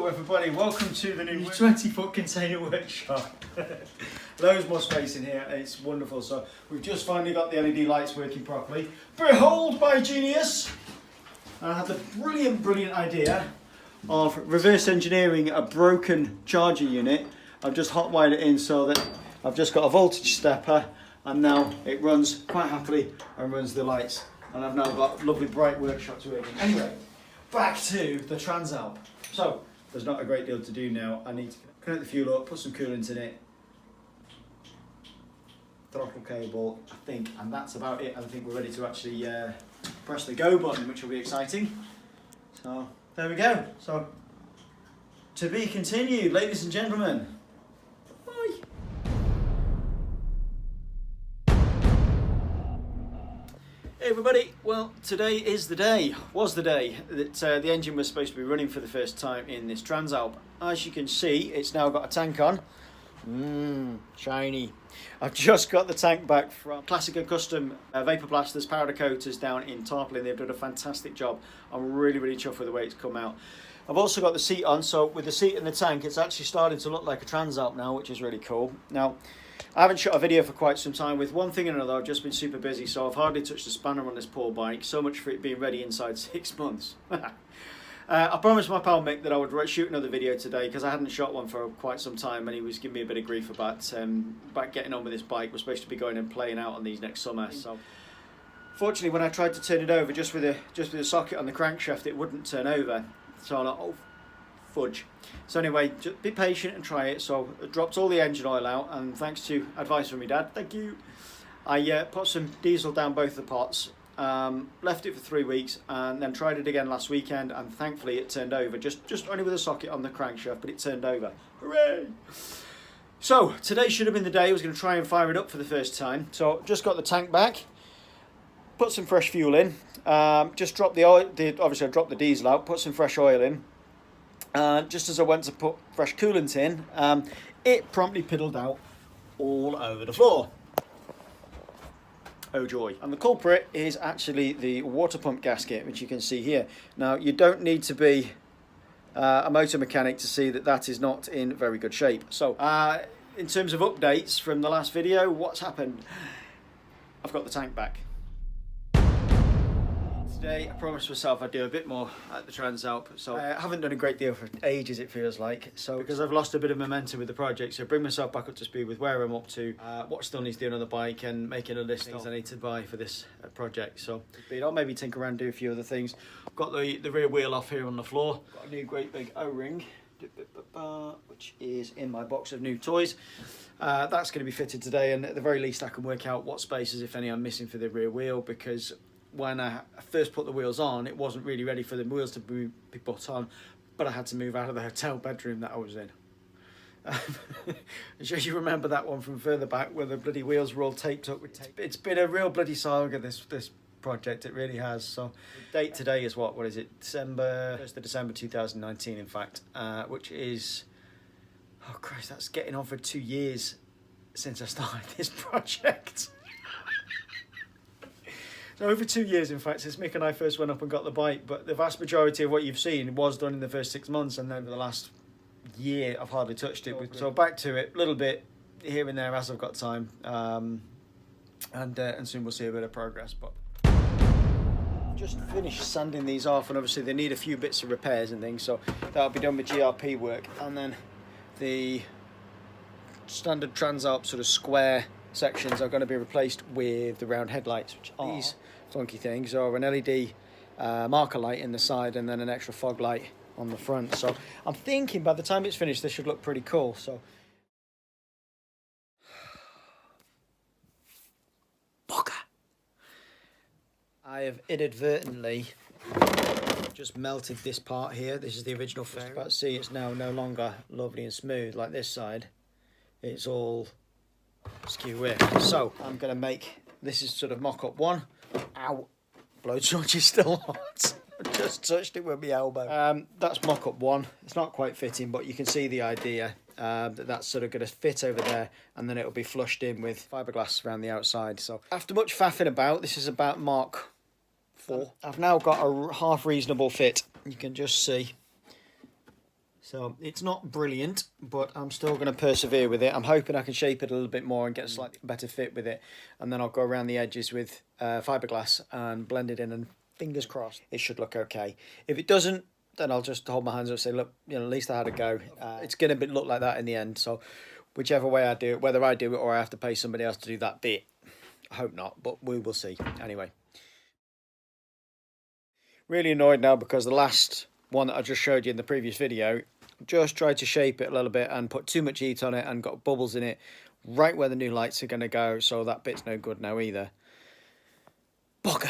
Hello everybody, welcome to the new 20-foot container workshop. Loads more space in here, it's wonderful. So we've just finally got the LED lights working properly. Behold my genius! And I had the brilliant idea of reverse engineering a broken charger unit. I've just hot wired it in so that I've just got a voltage stepper, and now it runs quite happily and runs the lights. And I've now got a lovely bright workshop to work in. Anyway, back to the Transalp. So, there's not a great deal to do now. I need to connect the fuel up, put some coolant in it, throttle cable, I think, and that's about it. I think we're ready to actually press the go button, which will be exciting. So, there we go. So, to be continued, ladies and gentlemen. Bye. Hey everybody, well today is the day, was the day that the engine was supposed to be running for the first time in this Transalp. As you can see, it's now got a tank on. Shiny. I've just got the tank back from Classic and Custom Vapor Blasters, powder coaters down in Tarplin. They've done a fantastic job. I'm really chuffed with the way it's come out. I've also got the seat on, so with the seat in the tank, it's actually starting to look like a Transalp now, which is really cool. Now, I haven't shot a video for quite some time. With one thing and another, I've just been super busy, so I've hardly touched the spanner on this poor bike. So much for it being ready inside 6 months. I promised my pal Mick that I would shoot another video today because I hadn't shot one for quite some time, and he was giving me a bit of grief about getting on with this bike. We're supposed to be going and playing out on these next summer. So, fortunately, when I tried to turn it over just with a socket on the crankshaft, it wouldn't turn over. So I'm like, oh, fudge. So anyway, just be patient and try it. So I dropped all the engine oil out, and thanks to advice from my dad, thank you, I put some diesel down both the pots, left it for 3 weeks, and then tried it again last weekend, and thankfully it turned over, just only with a socket on the crankshaft, but it turned over. Hooray! So today should have been the day I was going to try and fire it up for the first time. So just got the tank back, put some fresh fuel in, just dropped the oil, obviously I dropped the diesel out, put some fresh oil in. Just as I went to put fresh coolant in, it promptly piddled out all over the floor. Oh joy. And the culprit is actually the water pump gasket, which you can see here. Now, you don't need to be a motor mechanic to see that that is not in very good shape. So, in terms of updates from the last video, what's happened? I've got the tank back. Today, I promised myself I'd do a bit more at the Transalp, so I haven't done a great deal for ages, it feels like. So because I've lost a bit of momentum with the project, so bring myself back up to speed with where I'm up to, what still needs doing on the bike, and making a list of things I need to buy for this project. So I'll maybe tinker around and do a few other things. I've got the rear wheel off here on the floor. Got a new great big O-ring, which is in my box of new toys. That's going to be fitted today, and at the very least I can work out what spaces, if any, I'm missing for the rear wheel, because when I first put the wheels on, it wasn't really ready for the wheels to be put on, but I had to move out of the hotel bedroom that I was in. I'm sure you remember that one from further back where the bloody wheels were all taped up with tape. It's been a real bloody saga, this project, it really has. So the date today is what is it? December 1st of December 2019, in fact, which is, oh Christ, that's getting on for 2 years since I started this project. So over 2 years, in fact, since Mick and I first went up and got the bike, but the vast majority of what you've seen was done in the first 6 months, and then for the last year I've hardly touched it. So back to it, a little bit here and there as I've got time, and soon we'll see a bit of progress. But just finished sanding these off, and obviously they need a few bits of repairs and things, so that'll be done with GRP work, and then the standard Transalp sort of square sections are going to be replaced with the round headlights, which are these funky things, or an LED marker light in the side, and then an extra fog light on the front. So I'm thinking by the time it's finished, this should look pretty cool. So I have inadvertently just melted this part here. This is the original fairing. But see, it's now no longer lovely and smooth like this side. It's all skew with. So I'm going to make, this is sort of mock-up one. Ow, blow torch is still hot. I just touched it with my elbow. That's mock-up one. It's not quite fitting, but you can see the idea, that's sort of going to fit over there, and then it'll be flushed in with fiberglass around the outside. So after much faffing about, this is about Mark 4. I've now got a half reasonable fit. You can just see So it's not brilliant, but I'm still going to persevere with it. I'm hoping I can shape it a little bit more and get a slightly better fit with it. And then I'll go around the edges with fiberglass and blend it in, and fingers crossed, it should look okay. If it doesn't, then I'll just hold my hands up and say, look, you know, at least I had a go. It's going to look like that in the end. So whichever way I do it, whether I do it or I have to pay somebody else to do that bit, I hope not, but we will see. Anyway. Really annoyed now because the last one that I just showed you in the previous video, just tried to shape it a little bit and put too much heat on it and got bubbles in it right where the new lights are going to go, so that bit's no good now either. Bugger.